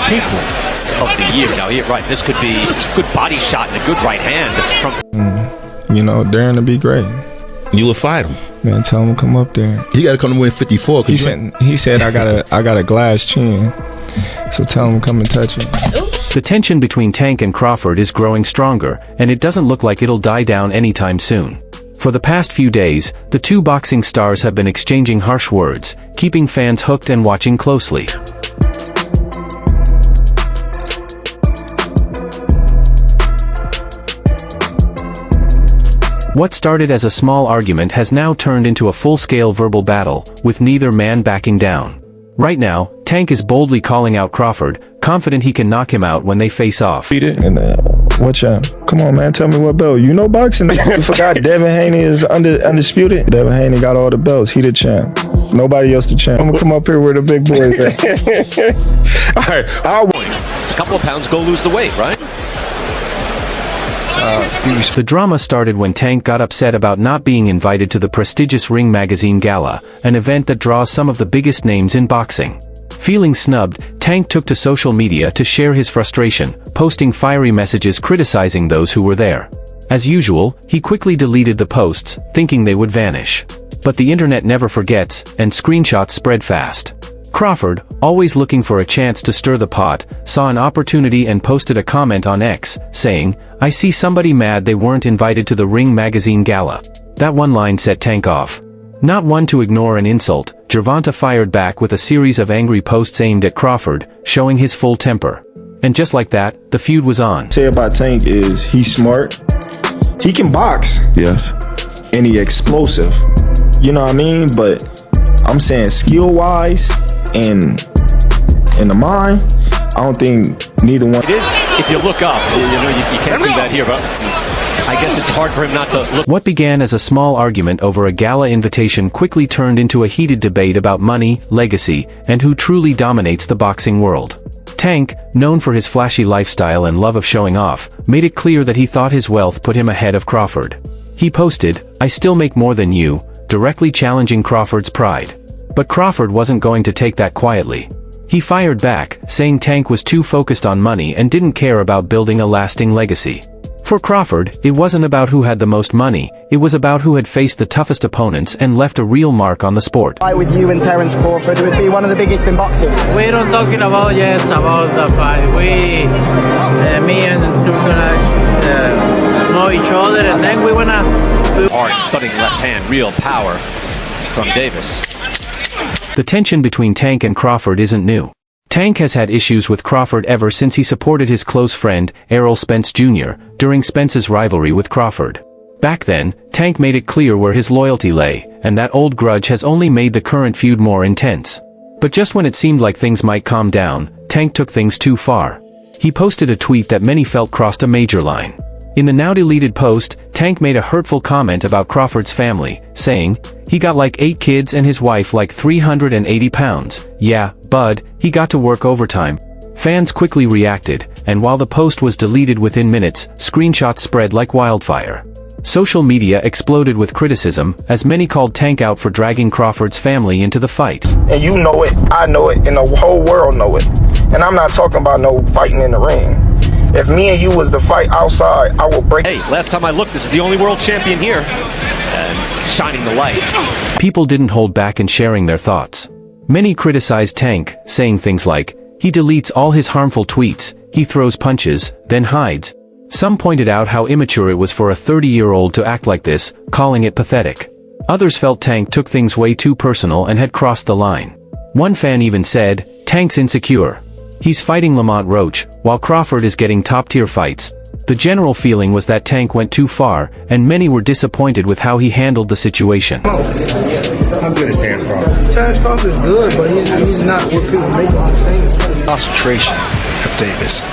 people of the year. Now, you're right. This could be a good body shot and a good right hand from. You know, daring to be great. You would fight him. Man, tell him to come up there. He got to come to win 54. He said I got a glass chin. So tell him to come and touch it. The tension between Tank and Crawford is growing stronger, and it doesn't look like it'll die down anytime soon. For the past few days, the two boxing stars have been exchanging harsh words, keeping fans hooked and watching closely. What started as a small argument has now turned into a full-scale verbal battle, with neither man backing down. Right now, Tank is boldly calling out Crawford, confident he can knock him out when they face off. And what champ? Come on, man, tell me what belt. You know boxing. You forgot Devin Haney is undisputed. Devin Haney got all the belts. He the champ. Nobody else the champ. I'm gonna come up here where the big boys at. All right, I'll win. It's a couple of pounds, go lose the weight, right? The drama started when Tank got upset about not being invited to the prestigious Ring Magazine Gala, an event that draws some of the biggest names in boxing. Feeling snubbed, Tank took to social media to share his frustration, posting fiery messages criticizing those who were there. As usual, he quickly deleted the posts, thinking they would vanish. But the internet never forgets, and screenshots spread fast. Crawford, always looking for a chance to stir the pot, saw an opportunity and posted a comment on X, saying, "I see somebody mad they weren't invited to the Ring Magazine Gala." That one line set Tank off. Not one to ignore an insult, Gervonta fired back with a series of angry posts aimed at Crawford, showing his full temper. And just like that, the feud was on. Say about Tank is he's smart. He can box. Yes. And he explosive. You know what I mean? But I'm saying skill-wise and in the mind, I don't think neither one. It is, if you look up, you can't do that here, but I guess it's hard for him not to look. What began as a small argument over a gala invitation quickly turned into a heated debate about money, legacy, and who truly dominates the boxing world. Tank, known for his flashy lifestyle and love of showing off, made it clear that he thought his wealth put him ahead of Crawford. He posted, "I still make more than you," directly challenging Crawford's pride. But Crawford wasn't going to take that quietly. He fired back, saying Tank was too focused on money and didn't care about building a lasting legacy. For Crawford, it wasn't about who had the most money, it was about who had faced the toughest opponents and left a real mark on the sport. Fight with you and Terence Crawford would be one of the biggest in boxing. We don't talking about about the fight. Me and two gonna know each other, and then we wanna. Hard thudding left hand, real power from Davis. The tension between Tank and Crawford isn't new. Tank has had issues with Crawford ever since he supported his close friend, Errol Spence Jr., during Spence's rivalry with Crawford. Back then, Tank made it clear where his loyalty lay, and that old grudge has only made the current feud more intense. But just when it seemed like things might calm down, Tank took things too far. He posted a tweet that many felt crossed a major line. In the now-deleted post, Tank made a hurtful comment about Crawford's family, saying, "He got like 8 kids and his wife like 380 pounds. Yeah, bud, he got to work overtime." Fans quickly reacted, and while the post was deleted within minutes, screenshots spread like wildfire. Social media exploded with criticism, as many called Tank out for dragging Crawford's family into the fight. And you know it, I know it, and the whole world know it. And I'm not talking about no fighting in the ring. If me and you was to fight outside, I will break. Hey, last time I looked, this is the only world champion here. And shining the light. People didn't hold back in sharing their thoughts. Many criticized Tank, saying things like, "He deletes all his harmful tweets, he throws punches, then hides." Some pointed out how immature it was for a 30-year-old to act like this, calling it pathetic. Others felt Tank took things way too personal and had crossed the line. One fan even said, "Tank's insecure. He's fighting Lamont Roach, while Crawford is getting top-tier fights." The general feeling was that Tank went too far, and many were disappointed with how he handled the situation. How good is Terence Crawford? Terence Crawford is good, but he's not what people make him say. Concentration of Davis.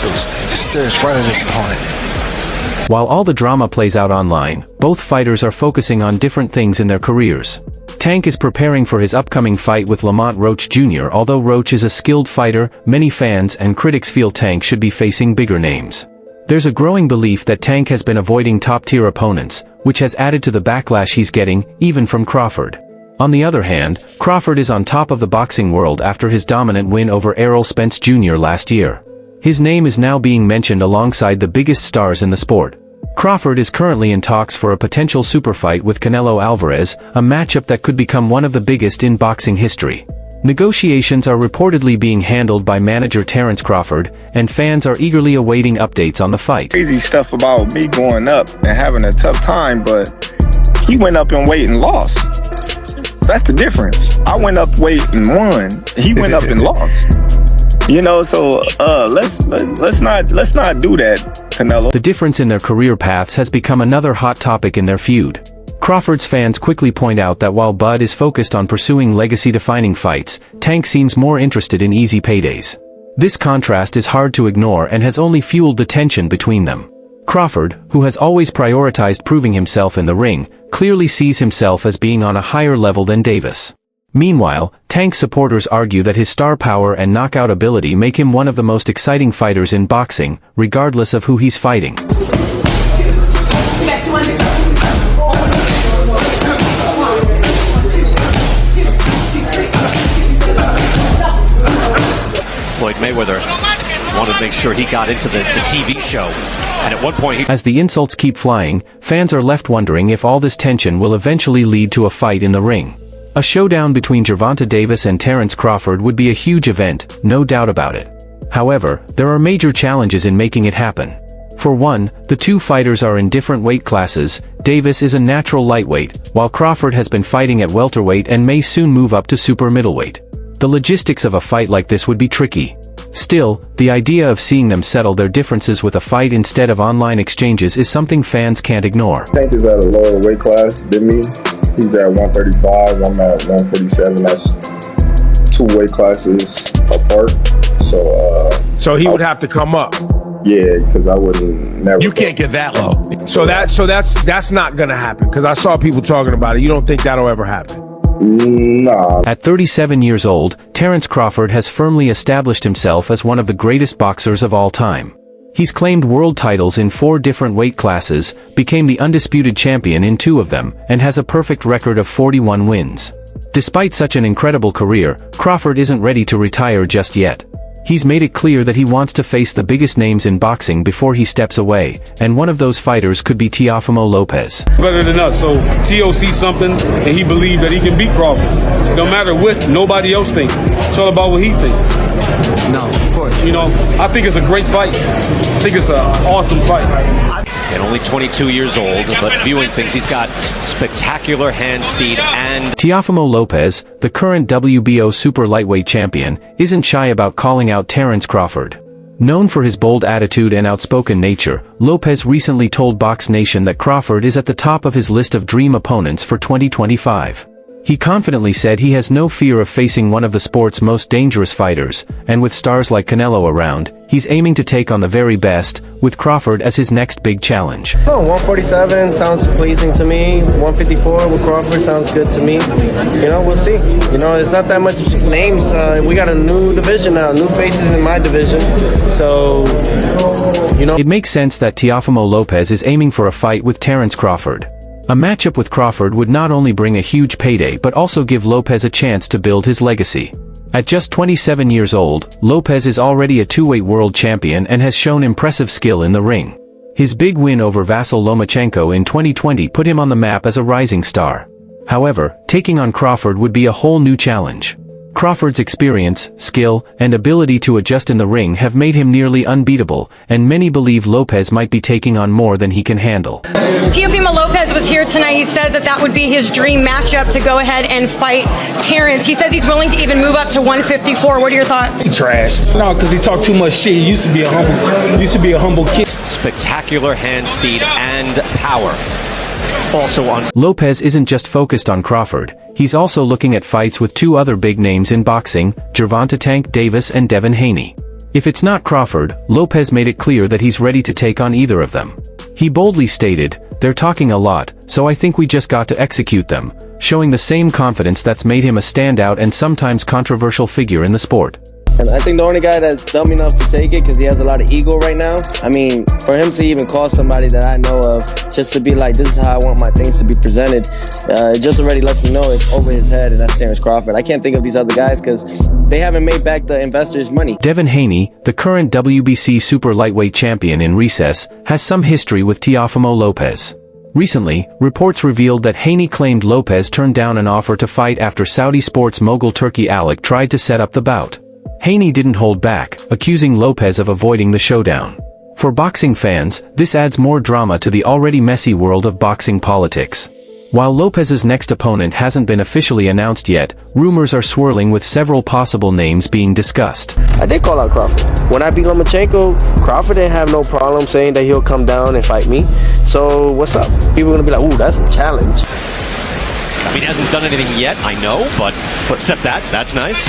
He stares right at his opponent. While all the drama plays out online, both fighters are focusing on different things in their careers. Tank is preparing for his upcoming fight with Lamont Roach Jr. Although Roach is a skilled fighter, many fans and critics feel Tank should be facing bigger names. There's a growing belief that Tank has been avoiding top-tier opponents, which has added to the backlash he's getting, even from Crawford. On the other hand, Crawford is on top of the boxing world after his dominant win over Errol Spence Jr. last year. His name is now being mentioned alongside the biggest stars in the sport. Crawford is currently in talks for a potential super fight with Canelo Alvarez, a matchup that could become one of the biggest in boxing history. Negotiations are reportedly being handled by manager Terence Crawford, and fans are eagerly awaiting updates on the fight. Crazy stuff about me going up and having a tough time, but he went up in weight and lost. That's the difference. I went up weight and won. He went up and lost. You know, so let's not do that, Canelo. The difference in their career paths has become another hot topic in their feud. Crawford's fans quickly point out that while Bud is focused on pursuing legacy-defining fights, Tank seems more interested in easy paydays. This contrast is hard to ignore and has only fueled the tension between them. Crawford, who has always prioritized proving himself in the ring, clearly sees himself as being on a higher level than Davis. Meanwhile, Tank's supporters argue that his star power and knockout ability make him one of the most exciting fighters in boxing, regardless of who he's fighting. Floyd Mayweather wanted to make sure he got into the TV show. And at one point As the insults keep flying, fans are left wondering if all this tension will eventually lead to a fight in the ring. A showdown between Gervonta Davis and Terence Crawford would be a huge event, no doubt about it. However, there are major challenges in making it happen. For one, the two fighters are in different weight classes. Davis is a natural lightweight, while Crawford has been fighting at welterweight and may soon move up to super middleweight. The logistics of a fight like this would be tricky. Still, the idea of seeing them settle their differences with a fight instead of online exchanges is something fans can't ignore. Tank is at a lower weight class than me. He's at 135, I'm at 147. That's two weight classes apart. So he would have to come up. Yeah, because I wouldn't never. You can't get that low. So that's not gonna happen, because I saw people talking about it. You don't think that'll ever happen? Nah. At 37 years old, Terence Crawford has firmly established himself as one of the greatest boxers of all time. He's claimed world titles in 4 different weight classes, became the undisputed champion in 2 of them, and has a perfect record of 41 wins. Despite such an incredible career, Crawford isn't ready to retire just yet. He's made it clear that he wants to face the biggest names in boxing before he steps away, and one of those fighters could be Teofimo Lopez. Better than us, so T.O. sees something and he believes that he can beat Crawford. No matter what nobody else thinks. It's all about what he thinks. No, of course. You know, I think it's a great fight. I think it's an awesome fight. and only 22 years old, but viewing things, he's got spectacular hand speed and... Teofimo Lopez, the current WBO super lightweight champion, isn't shy about calling out Terence Crawford. Known for his bold attitude and outspoken nature, Lopez recently told Box Nation that Crawford is at the top of his list of dream opponents for 2025. He confidently said he has no fear of facing one of the sport's most dangerous fighters, and with stars like Canelo around, he's aiming to take on the very best, with Crawford as his next big challenge. Oh, 147 sounds pleasing to me. 154 with Crawford sounds good to me. You know, we'll see. You know, it's not that much names. We got a new division now, new faces in my division. So, you know. It makes sense that Teofimo Lopez is aiming for a fight with Terence Crawford. A matchup with Crawford would not only bring a huge payday but also give Lopez a chance to build his legacy. At just 27 years old, Lopez is already a two-weight world champion and has shown impressive skill in the ring. His big win over Vasyl Lomachenko in 2020 put him on the map as a rising star. However, taking on Crawford would be a whole new challenge. Crawford's experience, skill, and ability to adjust in the ring have made him nearly unbeatable, and many believe Lopez might be taking on more than he can handle. Teofimo Lopez was here tonight. He says that would be his dream matchup to go ahead and fight Terence. He says he's willing to even move up to 154. What are your thoughts? He trash. No, because he talked too much shit. He used to be a humble kid. Spectacular hand speed and power. Also on. Lopez isn't just focused on Crawford, he's also looking at fights with two other big names in boxing, Gervonta "Tank" Davis and Devin Haney. If it's not Crawford, Lopez made it clear that he's ready to take on either of them. He boldly stated, "They're talking a lot, so I think we just got to execute them," showing the same confidence that's made him a standout and sometimes controversial figure in the sport. And I think the only guy that's dumb enough to take it, because he has a lot of ego right now, I mean, for him to even call somebody that I know of, just to be like, this is how I want my things to be presented, it just already lets me know it's over his head, and that's Terrence Crawford. I can't think of these other guys because they haven't made back the investors' money. Devin Haney, the current WBC super lightweight champion in recess, has some history with Teofimo Lopez. Recently, reports revealed that Haney claimed Lopez turned down an offer to fight after Saudi sports mogul Turki Alik tried to set up the bout. Haney didn't hold back, accusing Lopez of avoiding the showdown. For boxing fans, this adds more drama to the already messy world of boxing politics. While Lopez's next opponent hasn't been officially announced yet, rumors are swirling with several possible names being discussed. I did call out Crawford. When I beat Lomachenko, Crawford didn't have no problem saying that he'll come down and fight me. So what's up? People are gonna be like, ooh, that's a challenge. I mean, he hasn't done anything yet, I know, but except that's nice.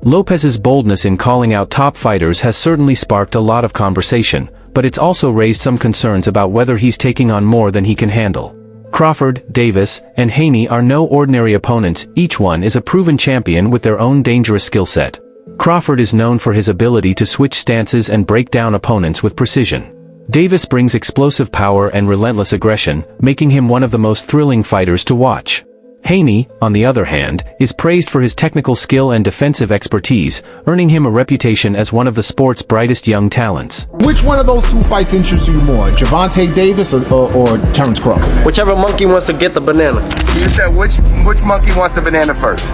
Lopez's boldness in calling out top fighters has certainly sparked a lot of conversation, but it's also raised some concerns about whether he's taking on more than he can handle. Crawford, Davis, and Haney are no ordinary opponents. Each one is a proven champion with their own dangerous skill set. Crawford is known for his ability to switch stances and break down opponents with precision. Davis brings explosive power and relentless aggression, making him one of the most thrilling fighters to watch. Haney, on the other hand, is praised for his technical skill and defensive expertise, earning him a reputation as one of the sport's brightest young talents. Which one of those two fights interests you more, Gervonta Davis or Terrence Crawford? Whichever monkey wants to get the banana. You said which monkey wants the banana first?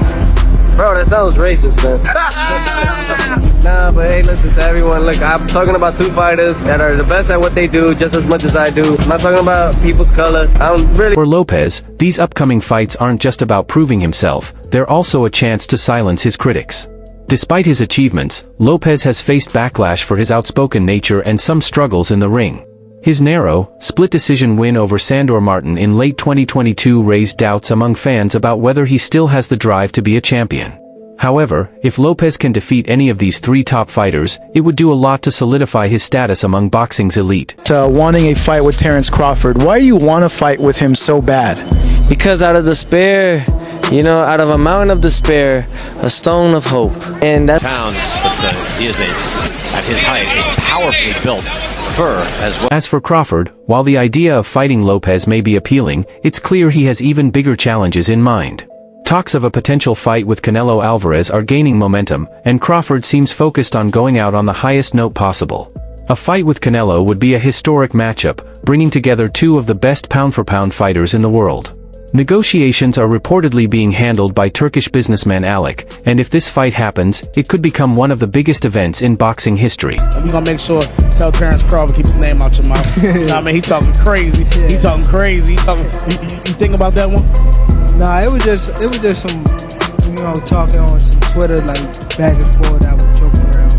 Bro, that sounds racist, man. Nah, but hey, listen to everyone. Look, I'm talking about two fighters that are the best at what they do just as much as I do. I'm not talking about people's color. For Lopez, these upcoming fights aren't just about proving himself, they're also a chance to silence his critics. Despite his achievements, Lopez has faced backlash for his outspoken nature and some struggles in the ring. His narrow, split-decision win over Sandor Martin in late 2022 raised doubts among fans about whether he still has the drive to be a champion. However, if Lopez can defeat any of these three top fighters, it would do a lot to solidify his status among boxing's elite. Wanting a fight with Terrence Crawford, why do you want to fight with him so bad? Because out of despair, out of a mountain of despair, a stone of hope. And that pounds, but he is at his height, a powerfully built fur as well. As for Crawford, while the idea of fighting Lopez may be appealing, it's clear he has even bigger challenges in mind. Talks of a potential fight with Canelo Alvarez are gaining momentum, and Crawford seems focused on going out on the highest note possible. A fight with Canelo would be a historic matchup, bringing together two of the best pound-for-pound fighters in the world. Negotiations are reportedly being handled by Turkish businessman Alik, and if this fight happens, it could become one of the biggest events in boxing history. We're gonna make sure, tell Terrence Crawford, keep his name out your mouth. You know what I mean? He talking crazy. He talking crazy. You think about that one? Nah, it was just some, talking on some Twitter, like back and forth. I was joking around,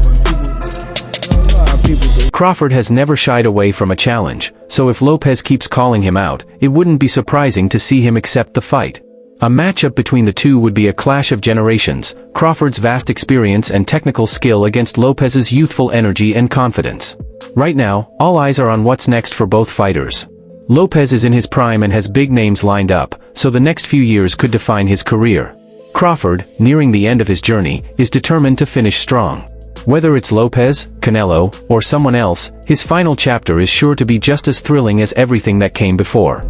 but people do. Crawford has never shied away from a challenge, so if Lopez keeps calling him out, it wouldn't be surprising to see him accept the fight. A matchup between the two would be a clash of generations, Crawford's vast experience and technical skill against Lopez's youthful energy and confidence. Right now, all eyes are on what's next for both fighters. Lopez is in his prime and has big names lined up, so the next few years could define his career. Crawford, nearing the end of his journey, is determined to finish strong. Whether it's Lopez, Canelo, or someone else, his final chapter is sure to be just as thrilling as everything that came before.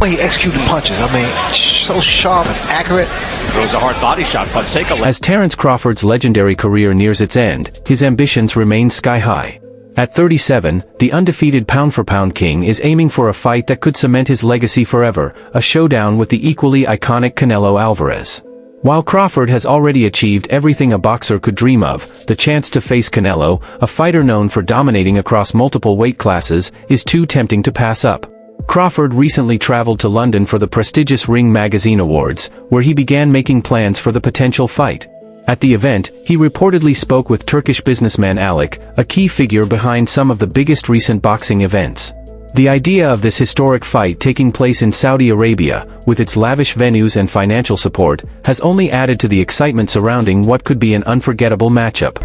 He executed punches. I mean, so sharp and accurate. Throws a hard body shot. Fonseca. As Terrence Crawford's legendary career nears its end, his ambitions remain sky-high. At 37, the undefeated pound-for-pound king is aiming for a fight that could cement his legacy forever, a showdown with the equally iconic Canelo Alvarez. While Crawford has already achieved everything a boxer could dream of, the chance to face Canelo, a fighter known for dominating across multiple weight classes, is too tempting to pass up. Crawford recently traveled to London for the prestigious Ring Magazine Awards, where he began making plans for the potential fight. At the event, he reportedly spoke with Turkish businessman Alik, a key figure behind some of the biggest recent boxing events. The idea of this historic fight taking place in Saudi Arabia, with its lavish venues and financial support, has only added to the excitement surrounding what could be an unforgettable matchup.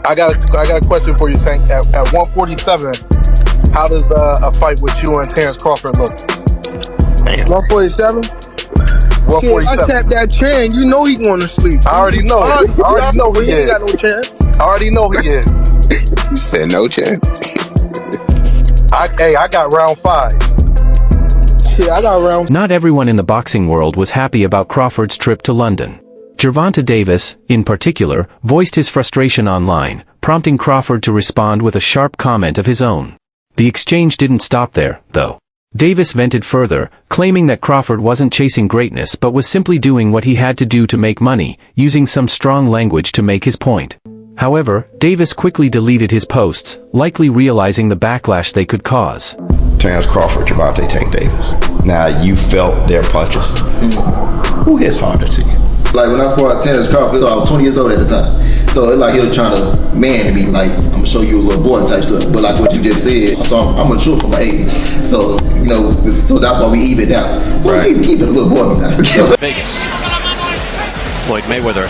I got a question for you, Tank. At 147, How does a fight with you and Terrence Crawford look? 147. 147. I tapped that chin. You know he going to sleep. I already know. I already know who he He ain't is. got no chance. I already know who he is. You said no chance. I got round 5. Shit, I got round. Not everyone in the boxing world was happy about Crawford's trip to London. Gervonta Davis, in particular, voiced his frustration online, prompting Crawford to respond with a sharp comment of his own. The exchange didn't stop there, though. Davis vented further, claiming that Crawford wasn't chasing greatness but was simply doing what he had to do to make money, using some strong language to make his point. However, Davis quickly deleted his posts, likely realizing the backlash they could cause. Terrence Crawford, Gervonta Tank Davis. Now you felt their punches. Who hits harder to you? Like when I fought Terrence Crawford, so I was 20 years old at the time. So it's like he was trying to man me, like I'm gonna show you a little boy type stuff. But like what you just said, so I'm mature for my age. So you know, so that's why we even it out. Well, keep it a little boy now. Vegas. Floyd Mayweather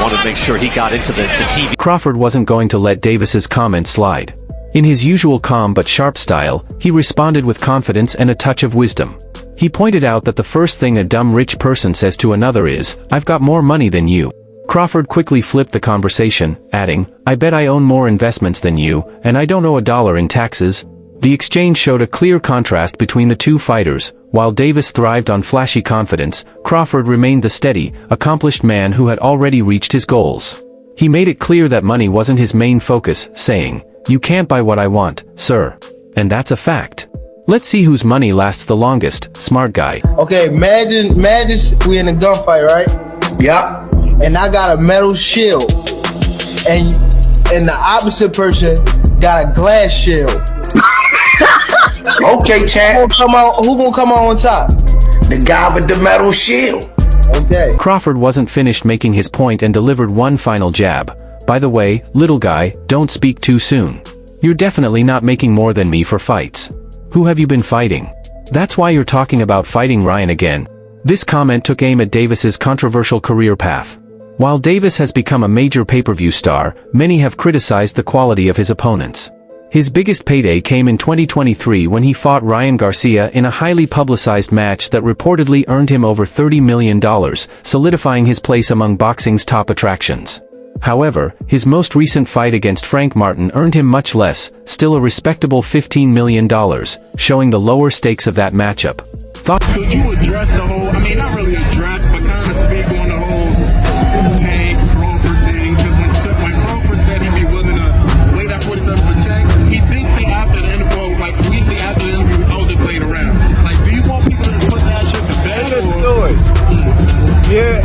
wanted to make sure he got into the TV. Crawford wasn't going to let Davis's comments slide. In his usual calm but sharp style, he responded with confidence and a touch of wisdom. He pointed out that the first thing a dumb rich person says to another is, "I've got more money than you." Crawford quickly flipped the conversation, adding, "I bet I own more investments than you, and I don't owe $1 in taxes." The exchange showed a clear contrast between the two fighters. While Davis thrived on flashy confidence, Crawford remained the steady, accomplished man who had already reached his goals. He made it clear that money wasn't his main focus, saying, "You can't buy what I want, sir." And that's a fact. Let's see whose money lasts the longest, smart guy. Okay, imagine we in a gunfight, right? Yeah. And I got a metal shield, and the opposite person got a glass shield. Okay, Chad. Who gonna come out on top? The guy with the metal shield. Okay. Crawford wasn't finished making his point and delivered one final jab. "By the way, little guy, don't speak too soon. You're definitely not making more than me for fights. Who have you been fighting? That's why you're talking about fighting Ryan again." This comment took aim at Davis's controversial career path. While Davis has become a major pay-per-view star, many have criticized the quality of his opponents. His biggest payday came in 2023 when he fought Ryan Garcia in a highly publicized match that reportedly earned him over $30 million, solidifying his place among boxing's top attractions. However, his most recent fight against Frank Martin earned him much less, still a respectable $15 million, showing the lower stakes of that matchup. Could you address the whole, I mean, not really address, but kind of speak on the whole Tank Crawford thing? Because when Crawford said he'd be willing to wait at 47 for Tank, he did say after the interview, like immediately after the interview, I was just playing around. Like, do you want people to just put that shit to bed? Yeah,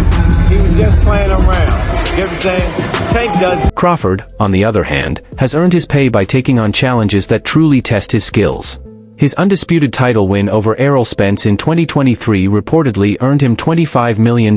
he was just playing around. You know what I'm saying? Tank does. Crawford, on the other hand, has earned his pay by taking on challenges that truly test his skills. His undisputed title win over Errol Spence in 2023 reportedly earned him $25 million,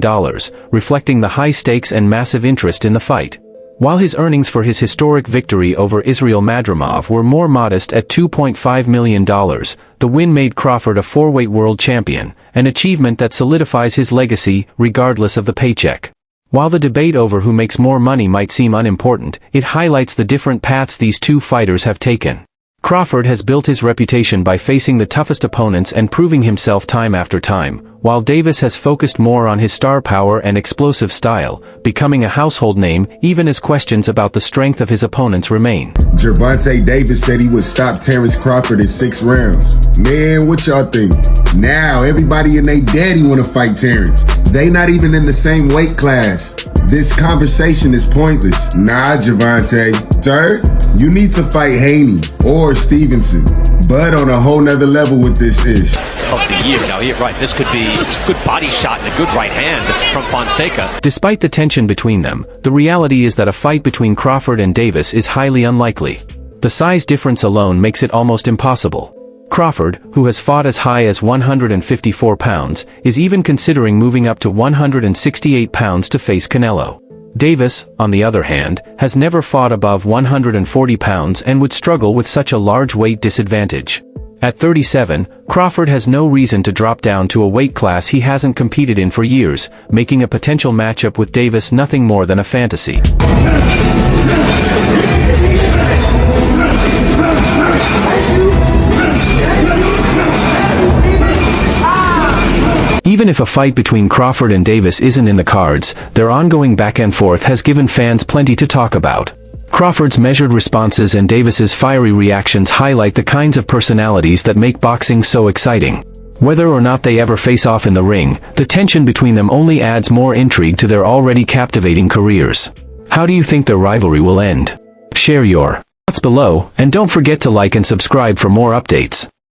reflecting the high stakes and massive interest in the fight. While his earnings for his historic victory over Israel Madrimov were more modest at $2.5 million, the win made Crawford a four-weight world champion, an achievement that solidifies his legacy, regardless of the paycheck. While the debate over who makes more money might seem unimportant, it highlights the different paths these two fighters have taken. Crawford has built his reputation by facing the toughest opponents and proving himself time after time, while Davis has focused more on his star power and explosive style, becoming a household name even as questions about the strength of his opponents remain. Gervonta Davis said he would stop Terrence Crawford in 6 rounds. Man, what y'all think? Now everybody and they daddy want to fight Terrence. They not even in the same weight class. This conversation is pointless. Nah, Gervonta. Sir, you need to fight Haney or Stevenson, but on a whole nother level with this ish. Of the year. Now, here, right, this could be a good body shot and a good right hand from Fonseca. Despite the tension between them, the reality is that a fight between Crawford and Davis is highly unlikely. The size difference alone makes it almost impossible. Crawford, who has fought as high as 154 pounds, is even considering moving up to 168 pounds to face Canelo. Davis, on the other hand, has never fought above 140 pounds and would struggle with such a large weight disadvantage. At 37, Crawford has no reason to drop down to a weight class he hasn't competed in for years, making a potential matchup with Davis nothing more than a fantasy. Even if a fight between Crawford and Davis isn't in the cards, their ongoing back and forth has given fans plenty to talk about. Crawford's measured responses and Davis's fiery reactions highlight the kinds of personalities that make boxing so exciting. Whether or not they ever face off in the ring, the tension between them only adds more intrigue to their already captivating careers. How do you think their rivalry will end? Share your thoughts below, and don't forget to like and subscribe for more updates.